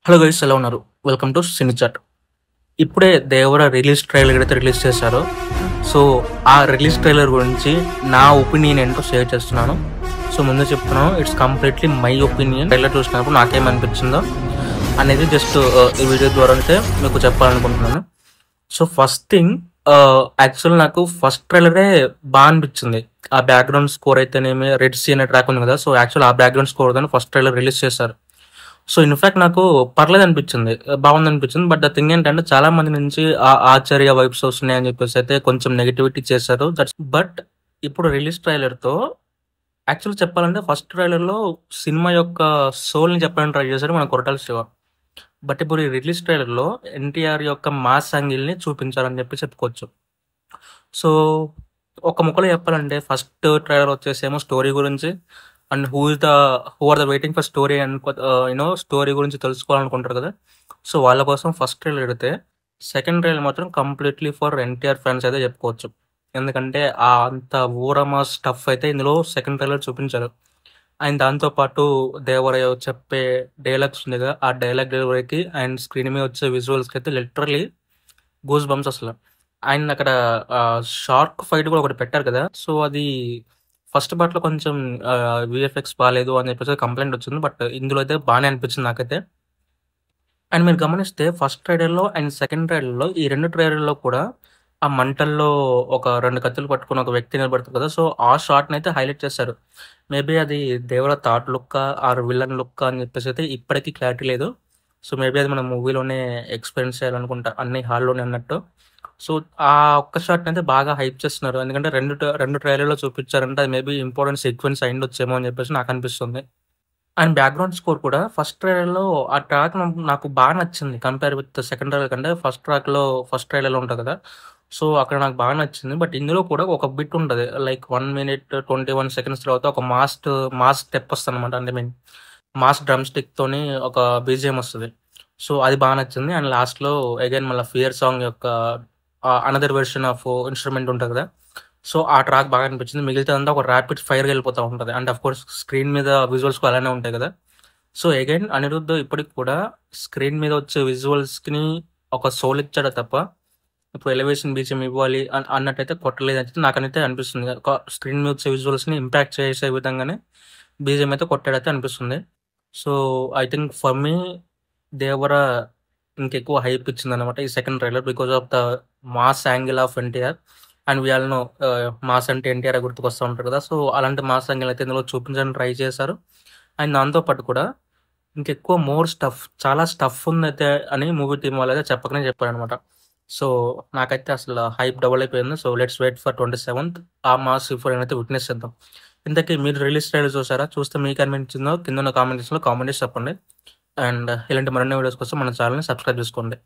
Hello guys, ఎలా ఉన్నారు? Welcome to cine chat. ఇప్పుడే దేవర రిలీజ్ ట్రైలర్ అయితే రిలీజ్ చేశారు. సో ఆ రిలీజ్ ట్రైలర్ గురించి నా ఒపీనియన్ ఏంటో షేర్ చేస్తున్నాను. సో ముందే చెప్తున్నాను, it's completely my opinion. Trailer చూసినప్పుడు నాకేమనిపించిందో అనేది జస్ట్ ఈ వీడియో ద్వారా అయితే మీకు చెప్పాలనుకుంటున్నాను. సో ఫస్ట్ థింగ్, యాక్చువల్ నాకు ఫస్ట్ ట్రైలరే బాగా అనిపించింది. ఆ బ్యాక్గ్రౌండ్ స్కోర్ అయితేనేమి, రెడ్ సీ అనే ట్రాక్ ఉంది కదా, సో యాక్చువల్ ఆ బ్యాక్గ్రౌండ్ స్కోర్ దాన్ని ఫస్ట్ ట్రైలర్ రిలీజ్ చేశారు. సో ఇన్ఫాక్ట్ నాకు పర్లేదు అనిపించింది, బాగుంది అనిపించింది. బట్ ద థింగ్ ఏంటంటే చాలా మంది నుంచి ఆ ఆశ్చర్య వైబ్స్ వస్తున్నాయి అని చెప్పేసి అయితే కొంచెం నెగిటివిటీ చేశారు. దట్స్ బట్ ఇప్పుడు రిలీజ్ ట్రైలర్ తో యాక్చువల్ చెప్పాలంటే ఫస్ట్ ట్రైలర్ లో సినిమా యొక్క సోల్ ని చెప్పడానికి ట్రై చేశారు మన కొరటాల శివ. బట్ ఇప్పుడు ఈ రిలీజ్ ట్రైలర్ లో ఎన్టీఆర్ యొక్క మాస్ యాంగిల్ ని చూపించారని చెప్పి చెప్పుకోవచ్చు. సో ఒక ముక్కలో చెప్పాలంటే ఫస్ట్ ట్రైలర్ వచ్చేసేమో స్టోరీ గురించి, and who are the waiting for story and story గురించి తెలుసుకోవాలనుకుంటారు కదా, సో వాళ్ళ కోసం ఫస్ట్ ట్రైలర్ పెడితే సెకండ్ ట్రైలర్ మాత్రం కంప్లీట్లీ ఫర్ ఎన్టీఆర్ ఫ్యాన్స్ అయితే చెప్పుకోవచ్చు. ఎందుకంటే ఆ అంత ఊరమా స్టఫ్ అయితే ఇందులో సెకండ్ ట్రైలర్ చూపించారు. అండ్ దాంతోపాటు దేవరయ్య చెప్పే డైలాగ్స్ ఉంది కదా, ఆ డైలాగ్ డెలివరీకి అండ్ స్క్రీన్ మీద వచ్చే విజువల్స్కి అయితే లిటరలీ గూస్ బంప్స్ అసలు. అండ్ అక్కడ షార్క్ ఫైట్ కూడా ఒకటి పెట్టారు కదా, సో అది ఫస్ట్ పార్ట్లో కొంచెం విఎఫ్ఎక్స్ బాగాలేదు అని చెప్పేసి కంప్లైంట్ వచ్చింది. బట్ ఇందులో అయితే బాగానే అనిపించింది నాకైతే. అండ్ మీరు గమనిస్తే ఫస్ట్ ట్రైలర్లో అండ్ సెకండ్ ట్రైలర్లో ఈ రెండు ట్రైలర్లో కూడా ఆ మంటల్లో ఒక రెండు కత్తులు పట్టుకుని ఒక వ్యక్తి నిలబడుతుంది కదా, సో ఆ షాట్ని అయితే హైలైట్ చేశారు. మేబీ అది Devara that look or villain look అని చెప్పేసి అయితే ఇప్పటికీ క్లారిటీ లేదు. సో మేబీ అది మనం మూవీలోనే ఎక్స్పీరియన్స్ చేయాలనుకుంటా, అన్ని హాల్లోనే అన్నట్టు. సో ఆ ఒక్క షాట్ అయితే బాగా హైప్ చేస్తున్నారు, ఎందుకంటే రెండు ట్రైలర్లో చూపించారంటే అది మేబీ ఇంపార్టెంట్ సీక్వెన్స్ అయింది వచ్చేమో అని చెప్పేసి నాకు అనిపిస్తుంది. అండ్ బ్యాక్గ్రౌండ్ స్కోర్ కూడా ఫస్ట్ ట్రైలర్లో ఆ ట్రాక్ నాకు బాగా నచ్చింది కంపేర్ విత్ సెకండ్ ట్రైలర్ కంటే. ఫస్ట్ ట్రైలర్లో ఉంటుంది కదా, సో అక్కడ నాకు బాగా నచ్చింది. బట్ ఇందులో కూడా ఒక బిట్ ఉంటుంది, లైక్ 1 minute 21 seconds తర్వాత ఒక మాస్ స్టెప్ వస్తుంది అనమాట. అంటే మీన్ మాస్ డ్రమ్ స్టిక్ తోని ఒక బీజిఎం వస్తుంది. సో అది బాగా నచ్చింది. అండ్ లాస్ట్లో అగైన్ మళ్ళీ ఫియర్ సాంగ్ యొక్క అనదర్ వెర్షన్ ఆఫ్ ఇన్స్ట్రుమెంట్ ఉంటుంది కదా, సో ఆ ట్రాక్ బాగా అనిపించింది. మిగతాదంతా ఒక ర్యాపిడ్ ఫైర్గా వెళ్ళిపోతూ ఉంటుంది. అండ్ అఫ్ కోర్స్ స్క్రీన్ మీద విజువల్స్ అలానే ఉంటాయి కదా. సో అగైన్ అనిరుద్ధ్ ఇప్పటికి కూడా స్క్రీన్ మీద వచ్చే విజువల్స్కి ఒక సోల్ ఇచ్చాడు తప్ప ఇప్పుడు ఎలివేషన్ బీజియం ఇవ్వాలి అన్నట్టయితే కొట్టలేదు అయితే నాకనైతే అనిపిస్తుంది. ఒక స్క్రీన్ మీద వచ్చే విజువల్స్ని ఇంపాక్ట్ చేసే విధంగానే బీజియం అయితే కొట్టాడైతే అనిపిస్తుంది. So I think for me Devara ఇంకెక్కువ హైప్ ఇచ్చింది అనమాట ఈ second trailer, because of the mass angle of NTR. And we all know mass అంటే ఎన్టీఆర్ గుర్తుకొస్తూ ఉంటారు కదా, సో అలాంటి మాస్ యాంగిల్ అయితే ఇందులో చూపించడానికి ట్రై చేశారు. అండ్ దాంతోపాటు కూడా ఇంకెక్కువ చాలా స్టఫ్ ఉందైతే అని మూవీ టీం వాళ్ళు అయితే చెప్పకనే చెప్పారనమాట. సో నాకైతే అసలు హైప్ డబుల్ అయిపోయింది. So let's wait for 27th ఆ మాస్ ఫోర్ అయితే విట్నెస్ చేద్దాం. ఇంతకీ మీరు రిలీజ్ ట్రైలర్ చూసారా? చూస్తే మీకు అనిపించిందో కింద ఉన్న కామెంట్స్లో కామెంట్ చేసి చెప్పండి. అండ్ ఇలాంటి మరిన్ని వీడియోస్ కోసం మన ఛానల్ని సబ్స్క్రైబ్ చేసుకోండి.